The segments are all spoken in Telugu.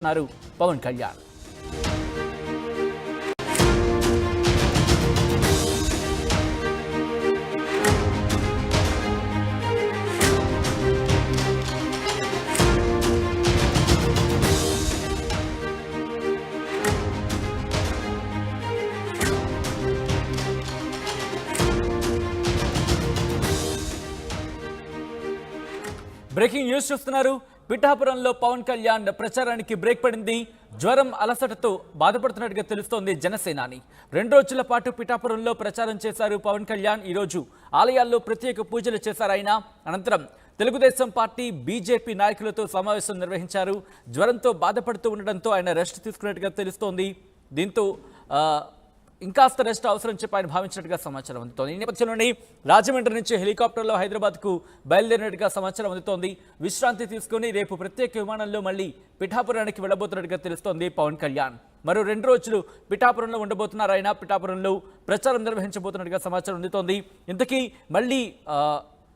పవన్ కళ్యాణ్. బ్రేకింగ్ న్యూస్ చూస్తున్నారు. పిఠాపురంలో పవన్ కళ్యాణ్ ప్రచారానికి బ్రేక్ పడింది. జ్వరం అలసటతో బాధపడుతున్నట్టుగా తెలుస్తోంది జనసేనాని. 2 రోజుల పాటు పిఠాపురంలో ప్రచారం చేశారు పవన్ కళ్యాణ్. ఈరోజు ఆలయాల్లో ప్రత్యేక పూజలు చేశారు ఆయన. అనంతరం తెలుగుదేశం పార్టీ బీజేపీ నాయకులతో సమావేశం నిర్వహించారు. జ్వరంతో బాధపడుతూ ఉండడంతో ఆయన రెస్ట్ తీసుకున్నట్టుగా తెలుస్తోంది. దీంతో ఇంకాస్త రెస్ట్ అవసరం చెప్పి ఆయన భావించినట్టుగా సమాచారం అందుతోంది. ఈ నేపథ్యంలోని రాజమండ్రి నుంచి హెలికాప్టర్లో హైదరాబాద్కు బయలుదేరినట్టుగా సమాచారం అందుతోంది. విశ్రాంతి తీసుకుని రేపు ప్రత్యేక విమానంలో మళ్ళీ పిఠాపురానికి వెళ్ళబోతున్నట్టుగా తెలుస్తోంది పవన్ కళ్యాణ్. మరో 2 రోజులు పిఠాపురంలో ఉండబోతున్నారు ఆయన. పిఠాపురంలో ప్రచారం నిర్వహించబోతున్నట్టుగా సమాచారం అందుతోంది. ఇంతకీ మళ్ళీ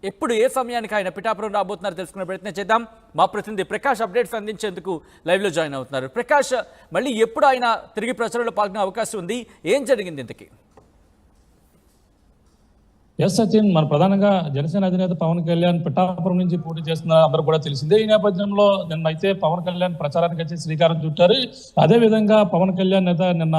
ఎప్పుడు ఏ సమయానికి ఆయన పిఠాపురం రాబోతున్నారు తెలుసుకునే ప్రయత్నం చేద్దాం. మా ప్రతినిధి ప్రకాష్ అప్డేట్స్ అందించేందుకు లైవ్లో జాయిన్ అవుతున్నారు. ప్రకాష్, మళ్ళీ ఎప్పుడు ఆయన తిరిగి ప్రచారంలో పాల్గొనే అవకాశం ఉంది? ఏం జరిగింది ఇంతకీ? ఎస్ సచిన్, మన ప్రధానంగా జనసేన అధినేత పవన్ కళ్యాణ్ పిఠాపురం నుంచి పోటీ చేస్తున్న అందరూ కూడా తెలిసిందే. ఈ నేపథ్యంలో నిన్నైతే పవన్ కళ్యాణ్ ప్రచారానికి వచ్చి శ్రీకారం చుట్టారు. అదేవిధంగా పవన్ కళ్యాణ్ నేత నిన్న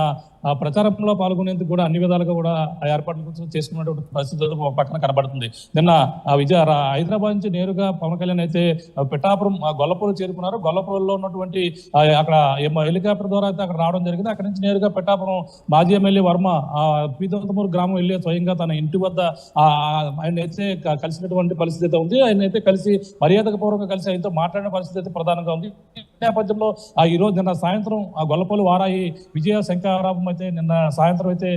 ప్రచారంలో పాల్గొనేందుకు కూడా అన్ని విధాలుగా కూడా ఏర్పాట్ల కోసం చేసుకున్నటువంటి పరిస్థితులు పక్కన కనబడుతుంది. నిన్న హైదరాబాద్ నుంచి నేరుగా పవన్ కళ్యాణ్ అయితే పిఠాపురం గొల్లపూర్ చేరుకున్నారు. గొల్లపూర్లో ఉన్నటువంటి అక్కడ హెలికాప్టర్ ద్వారా అయితే అక్కడ రావడం జరిగింది. అక్కడి నుంచి నేరుగా పిఠాపురం మాజీ ఎమ్మెల్యే వర్మ పీతంతమూరు గ్రామం వెళ్ళి స్వయంగా తన ఇంటి వద్ద ఆయన అయితే కలిసినటువంటి పరిస్థితి అయితే ఉంది. ఆయన అయితే కలిసి మర్యాదపూర్వకంగా కలిసి ఆయనతో మాట్లాడిన పరిస్థితి అయితే ప్రధానంగా ఉంది. ఈ నేపథ్యంలో ఈ రోజు నిన్న సాయంత్రం గొల్లపల్లి వారాయి విజయ శంకరాభం అయితే నిన్న సాయంత్రం అయితే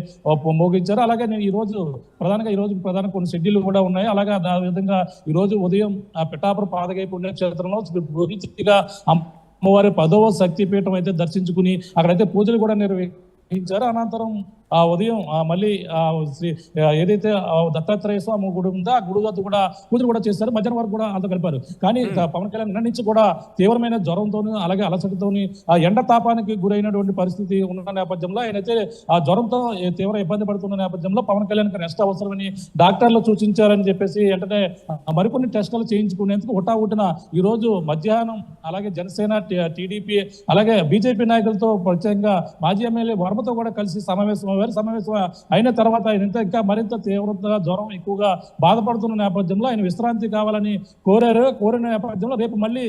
మోగించారు. అలాగే ఈ రోజు ప్రధానంగా కొన్ని షెడ్యూల్ కూడా ఉన్నాయి. అలాగే ఆ విధంగా ఈ రోజు ఉదయం పిఠాపురం పాదగై పుణ్యక్షేత్రంలో అమ్మవారి 10వ శక్తిపీఠం అయితే దర్శించుకుని అక్కడైతే పూజలు కూడా నిర్వహించారు. అనంతరం ఉదయం మళ్ళీ ఏదైతే దత్తాత్రేయ స్వామి గుడి ఉందో ఆ గుడి వద్ద కూడా పూజలు కూడా చేశారు. మధ్యాహ్నం వరకు కూడా అంతా కలిపారు. కానీ పవన్ కళ్యాణ్ నిన్న నుంచి కూడా తీవ్రమైన జ్వరంతోని అలాగే అలసటతోని ఎండ తాపానికి గురైనటువంటి పరిస్థితి ఉన్న నేపథ్యంలో ఆయనైతే ఆ జ్వరంతో తీవ్ర ఇబ్బంది పడుతున్న నేపథ్యంలో పవన్ కళ్యాణ్కి రెస్ట్ అవసరమని డాక్టర్లు సూచించారని చెప్పేసి వెంటనే మరికొన్ని టెస్టులు చేయించుకునేందుకు హుటాహుటిన ఈ రోజు మధ్యాహ్నం అలాగే జనసేన, టీడీపీ అలాగే బీజేపీ నాయకులతో ప్రత్యేకంగా మాజీ ఎమ్మెల్యే వర్మతో కూడా కలిసి సమావేశం అయిన తర్వాత ఆయన ఇంకా మరింత తీవ్రతగా జ్వరం ఎక్కువగా బాధపడుతున్న నేపథ్యంలో ఆయన విశ్రాంతి కావాలని కోరిన నేపథ్యంలో రేపు మళ్ళీ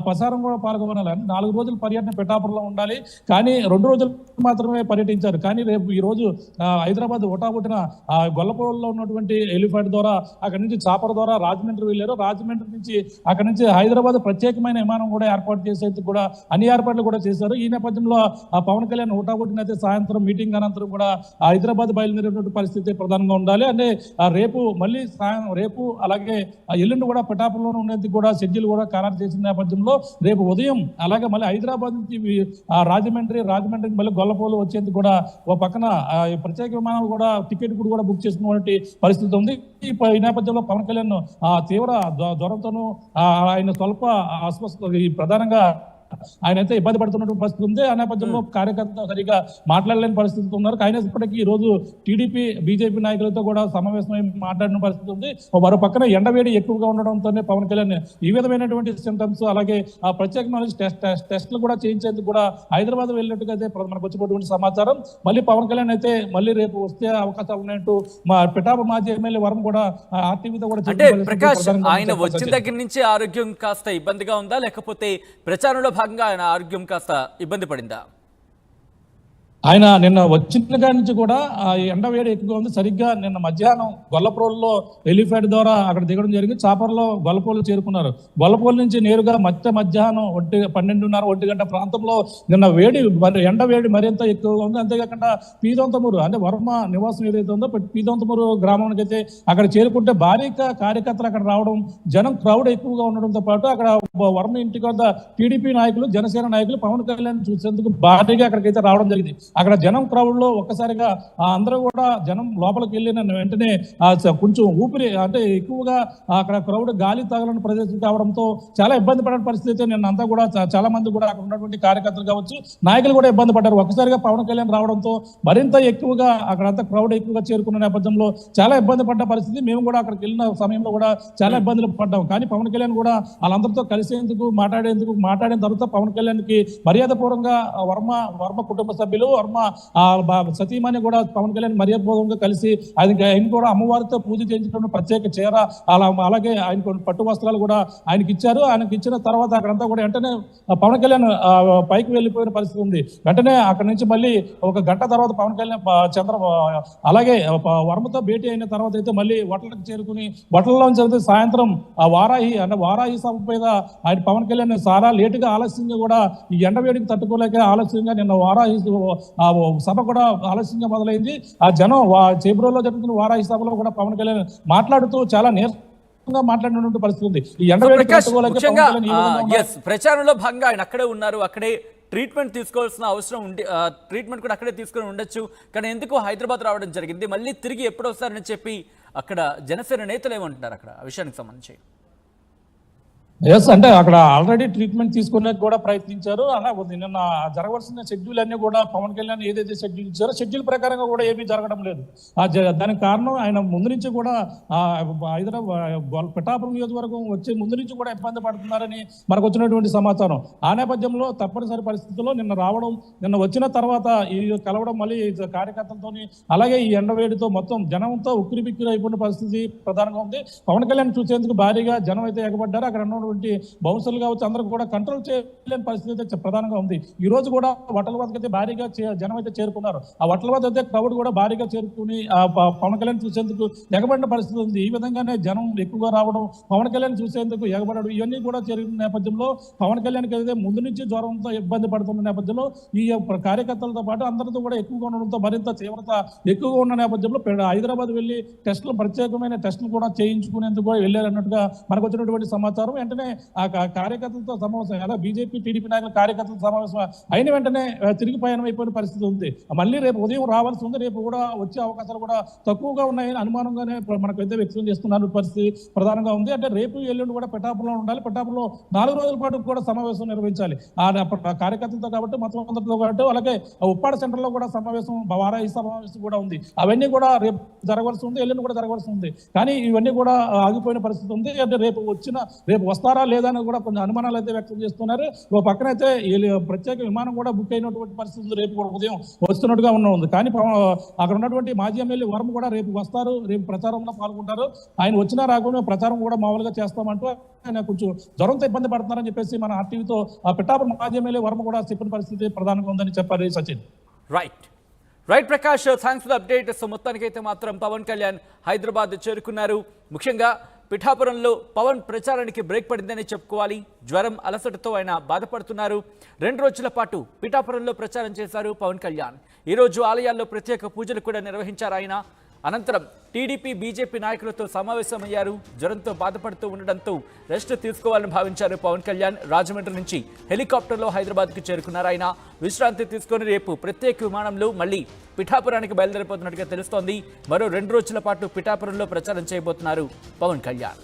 ప్రసారం కూడా పాల్గొనాలి. 4 రోజుల పర్యటన పిఠాపురంలో ఉండాలి. కానీ 2 రోజులు మాత్రమే పర్యటించారు. కానీ రేపు ఈ రోజు హైదరాబాద్ హుటాహుటిన గొల్లపూర్లో ఉన్నటువంటి ఎలిఫెంట్ ద్వారా అక్కడి నుంచి చాపర్ ద్వారా రాజమండ్రి వెళ్ళారు. రాజమండ్రి నుంచి అక్కడి నుంచి హైదరాబాద్ ప్రత్యేకమైన విమానం కూడా ఏర్పాటు చేసేందుకు కూడా అన్ని ఏర్పాట్లు కూడా చేశారు. ఈ నేపథ్యంలో పవన్ కళ్యాణ్ హుటాహుటిన అయితే సాయంత్రం మీటింగ్ అనంతరం కూడా హైదరాబాద్ బయలుదేరేటువంటి పరిస్థితి ప్రధానంగా ఉండాలి. అంటే రేపు మళ్ళీ రేపు అలాగే ఎల్లుండి కూడా పిఠాపురంలో ఉండేందుకు కూడా షెడ్యూల్ కూడా ఖరారు చేసిన నేపథ్యంలో రేపు ఉదయం అలాగే మళ్ళీ హైదరాబాద్ నుంచి రాజమండ్రి మళ్ళీ గొల్లపూలు వచ్చేందుకు కూడా ఓ పక్కన ప్రత్యేక విమానాలు కూడా టికెట్ కూడా బుక్ చేసుకున్నటువంటి పరిస్థితి ఉంది. ఈ నేపథ్యంలో పవన్ కళ్యాణ్ తీవ్ర జ్వరంతోనూ ఆయన స్వల్ప అస్వస్థ ప్రధానంగా ఆయన అయితే ఇబ్బంది పడుతున్నటువంటి పరిస్థితి ఉంది. ఆ నేపథ్యంలో కార్యకర్త సరిగా మాట్లాడలేని పరిస్థితి ఉన్నారు. ఆయన ఇప్పటికీ ఈ రోజు టీడీపీ బీజేపీ నాయకులతో కూడా సమావేశమై మాట్లాడిన పరిస్థితి ఉంది. మరో పక్కన ఎండవేడి ఎక్కువగా ఉండడంతోనే పవన్ కళ్యాణ్ ఈ విధమైనటువంటి సింటమ్స్ అలాగే ప్రత్యేకమైన టెస్టులు కూడా చేయించేందుకు కూడా హైదరాబాద్ వెళ్ళినట్టుగా అయితే మనకు వచ్చినటువంటి సమాచారం. మళ్ళీ పవన్ కళ్యాణ్ అయితే మళ్ళీ రేపు వస్తే అవకాశాలు ఉన్నాయంటూ మా పిఠాపురం మాజీ ఎమ్మెల్యే వరం కూడా ఆర్టీవీతో కూడా ప్రకాష్, ఆయన వచ్చిన దగ్గర నుంచి ఆరోగ్యం కాస్త ఇబ్బందిగా ఉందా, లేకపోతే ప్రచారంలో భాగంగా ఆయన ఆరోగ్యం కాస్త ఇబ్బంది పడిందా? ఆయన నిన్న వచ్చిన కాడి నుంచి కూడా ఎండ వేడి ఎక్కువగా ఉంది. సరిగ్గా నిన్న మధ్యాహ్నం గొల్లపూర్లో ఎలిఫెంట్ ద్వారా అక్కడ దిగడం జరిగింది. చాపర్లో గొల్లపూర్లు చేరుకున్నారు. గొల్లపూర్ నుంచి నేరుగా మధ్యాహ్నం 12:30-1 గంట ప్రాంతంలో నిన్న ఎండ వేడి మరింత ఎక్కువగా ఉంది. అంతేకాకుండా పీతంతమూరు అంటే వర్మ నివాసం ఏదైతే ఉందో పీతంతమూరు గ్రామానికి అయితే అక్కడ చేరుకుంటే భారీగా కార్యకర్తలు అక్కడ రావడం, జనం క్రౌడ్ ఎక్కువగా ఉండడంతో పాటు అక్కడ వర్మ ఇంటికి వద్ద టీడీపీ నాయకులు, జనసేన నాయకులు పవన్ కళ్యాణ్ చూసేందుకు భారీగా అక్కడికైతే రావడం జరిగింది. అక్కడ జనం క్రౌడ్ లో ఒక్కసారిగా అందరూ కూడా జనం లోపలికి వెళ్ళిన వెంటనే కొంచెం ఊపిరి అంటే ఎక్కువగా అక్కడ క్రౌడ్ గాలి తగలని ప్రదేశం కావడంతో చాలా ఇబ్బంది పడిన పరిస్థితి. నిన్న అంతా కూడా చాలా మంది కూడా అక్కడ ఉన్నటువంటి కార్యకర్తలు కావచ్చు, నాయకులు కూడా ఇబ్బంది పడ్డారు. ఒక్కసారిగా పవన్ కళ్యాణ్ రావడంతో మరింత ఎక్కువగా అక్కడంతా క్రౌడ్ ఎక్కువగా చేరుకున్న నేపథ్యంలో చాలా ఇబ్బంది పడ్డ పరిస్థితి. మేము కూడా అక్కడికి వెళ్ళిన సమయంలో కూడా చాలా ఇబ్బందులు పడ్డాం. కానీ పవన్ కళ్యాణ్ కూడా వాళ్ళందరితో కలిసేందుకు మాట్లాడిన తర్వాత పవన్ కళ్యాణ్ కి మర్యాదపూర్వకంగా వర్మ కుటుంబ సభ్యులు, వర్మ సతీమణి కూడా పవన్ కళ్యాణ్ మర్యాదపూర్వకంగా కలిసి ఆయన కూడా అమ్మవారితో పూజ చేయించుకున్న ప్రత్యేక చీర అలాగే ఆయన కొన్ని పట్టు వస్త్రాలు కూడా ఆయనకి ఇచ్చారు. ఆయనకి ఇచ్చిన తర్వాత అక్కడంతా కూడా వెంటనే పవన్ కళ్యాణ్ పైకి వెళ్ళిపోయిన పరిస్థితి ఉంది. వెంటనే అక్కడి నుంచి మళ్ళీ ఒక గంట తర్వాత పవన్ కళ్యాణ్ అలాగే వర్మతో భేటీ అయిన తర్వాత అయితే మళ్ళీ వటలకు చేరుకుని వటల్లోంచి వెళ్తే సాయంత్రం వారాహి సభ మీద ఆయన పవన్ కళ్యాణ్ చాలా లేటుగా ఆలస్యంగా కూడా ఈ ఎండవేడికి తట్టుకోలేక ఆలస్యంగా నిన్న వారాహి సభ కూడా ఆలస్యంగా మొదలైంది. ఆ జనం చేబ్రోల్లో జరుగుతున్న వారాహి సభలో కూడా పవన్ కళ్యాణ్ మాట్లాడుతూ చాలా మాట్లాడినటువంటి పరిస్థితి ఉంది. ఈ ప్రచారంలో భాగంగా ఆయన అక్కడే ఉన్నారు, అక్కడే ట్రీట్మెంట్ తీసుకోవాల్సిన అవసరం ఉండి ట్రీట్మెంట్ కూడా అక్కడే తీసుకొని ఉండొచ్చు. కానీ ఎందుకు హైదరాబాద్ రావడం జరిగింది, మళ్ళీ తిరిగి ఎప్పుడు వస్తారని చెప్పి అక్కడ జనసేన నేతలు ఏమంటున్నారు అక్కడ ఆ విషయానికి సంబంధించి? అంటే అక్కడ ఆల్రెడీ ట్రీట్మెంట్ తీసుకునేకి కూడా ప్రయత్నించారు. అలా నిన్న జరగవలసిన షెడ్యూల్ అన్ని కూడా పవన్ కళ్యాణ్ ఏదైతే షెడ్యూల్ ఇచ్చారో షెడ్యూల్ ప్రకారంగా కూడా ఏమీ జరగడం లేదు. దానికి కారణం ఆయన ముందు నుంచి కూడా హైదరాబాద్ పిఠాపురం నియోజకవర్గం వచ్చే ముందు నుంచి కూడా ఇబ్బంది పడుతున్నారని మనకు వచ్చినటువంటి సమాచారం. ఆ నేపథ్యంలో తప్పనిసరి పరిస్థితుల్లో నిన్న వచ్చిన తర్వాత ఈ కలవడం మళ్ళీ కార్యకర్తలతో అలాగే ఈ ఎండవేడితో మొత్తం జనంతో ఉక్కిరిబిక్కిరి అయిపోయిన పరిస్థితి ప్రధానంగా ఉంది. పవన్ కళ్యాణ్ చూసేందుకు భారీగా జనం అయితే ఎగబడ్డారు. అక్కడ బౌన్సర్లు కావచ్చు అందరూ కూడా కంట్రోల్ చేయలేని పరిస్థితి అయితే ప్రధానంగా ఉంది. ఈ రోజు కూడా వటల వద్దకు అయితే భారీగా జనం అయితే చేరుకున్నారు. ఆ వటల వద్ద అయితే క్రౌడ్ కూడా భారీగా చేరుకుని పవన్ కళ్యాణ్ చూసేందుకు ఎగబడిన పరిస్థితి ఉంది. ఈ విధంగానే జనం ఎక్కువగా రావడం, పవన్ కళ్యాణ్ చూసేందుకు ఎగబడడం ఇవన్నీ కూడా జరిగిన నేపథ్యంలో పవన్ కళ్యాణ్కి అయితే ముందు నుంచి జ్వరంతో ఇబ్బంది పడుతున్న నేపథ్యంలో ఈ కార్యకర్తలతో పాటు అందరితో కూడా ఎక్కువగా ఉండడంతో మరింత తీవ్రత ఎక్కువగా ఉన్న నేపథ్యంలో హైదరాబాద్ వెళ్ళి ప్రత్యేకమైన టెస్టులు కూడా చేయించుకునేందుకు వెళ్ళారన్నట్టుగా మనకు వచ్చినటువంటి సమాచారం. వెంటనే ఆ కార్యకర్తలతో సమావేశం అలా బీజేపీ టీడీపీ నాయకుల కార్యకర్తల సమావేశం అయిన వెంటనే తిరిగి పయనం అయిపోయిన పరిస్థితి ఉంది. మళ్ళీ రేపు ఉదయం రావాల్సి ఉంది. రేపు కూడా వచ్చే అవకాశాలు కూడా తక్కువగా ఉన్నాయని అనుమానంగానే మనకైతే వ్యక్తం చేస్తున్న పరిస్థితి ప్రధానంగా ఉంది. అంటే రేపు ఎల్లుండి కూడా పిఠాపురంలో ఉండాలి. పిఠాపురంలో 4 రోజుల పాటు కూడా సమావేశం నిర్వహించాలి ఆ కార్యకర్తలతో కాబట్టి మొత్తం అందరితో కాబట్టి. అలాగే ఉప్పాడ సెంటర్ లో కూడా సమావేశం వారాహి సమావేశం కూడా ఉంది. అవన్నీ కూడా రేపు జరగవలసి ఉంది, ఎల్లుండి కూడా జరగవలసి ఉంది. కానీ ఇవన్నీ కూడా ఆగిపోయిన పరిస్థితి ఉంది. అంటే రేపు వస్తారా లేదా అని కూడా కొన్ని అనుమానాలు అయితే వ్యక్తం చేస్తున్నారు. ఓ పక్కనైతే ప్రత్యేక విమానం కూడా బుక్ అయినటువంటి పరిస్థితి రేపు కూడా ఉదయం వస్తున్నట్టుగా ఉంది. కానీ అక్కడ ఉన్నటువంటి మాజీ ఎమ్మెల్యే వర్మ కూడా రేపు వస్తారు, రేపు ప్రచారంలో పాల్గొంటారు. ఆయన వచ్చినా రాకుండా ప్రచారం కూడా మామూలుగా చేస్తామంటూ ఆయన కొంచెం జ్వరంతో ఇబ్బంది పడుతున్నారని చెప్పేసి మన ఆర్టీవీతో పిఠాపురం మాజీ ఎమ్మెల్యే వర్మ కూడా చెప్పిన పరిస్థితి ప్రధానంగా ఉందని చెప్పారు Sachin. Right Prakash, thanks for the update. So మొత్తానికైతే మాత్రం పవన్ కళ్యాణ్ హైదరాబాద్ చేరుకున్నారు. ముఖ్యంగా పిఠాపురంలో పవన్ ప్రచారానికి బ్రేక్ పడిందని చెప్పుకోవాలి. జ్వరం అలసటతో ఆయన బాధపడుతున్నారు. 2 రోజుల పాటు పిఠాపురంలో ప్రచారం చేశారు పవన్ కళ్యాణ్. ఈరోజు ఆలయాల్లో ప్రత్యేక పూజలు కూడా నిర్వహించారు ఆయన. అనంతరం టీడీపీ బీజేపీ నాయకులతో సమావేశమయ్యారు. జ్వరంతో బాధపడుతూ ఉండడంతో రెస్ట్ తీసుకోవాలని భావించారు పవన్ కళ్యాణ్. రాజమండ్రి నుంచి హెలికాప్టర్లో హైదరాబాద్కు చేరుకున్నారు ఆయన. విశ్రాంతి తీసుకొని రేపు ప్రత్యేక విమానంలో మళ్ళీ పిఠాపురానికి బయలుదేరిపోతున్నట్టుగా తెలుస్తోంది. మరో 2 రోజుల పాటు పిఠాపురంలో ప్రచారం చేయబోతున్నారు పవన్ కళ్యాణ్.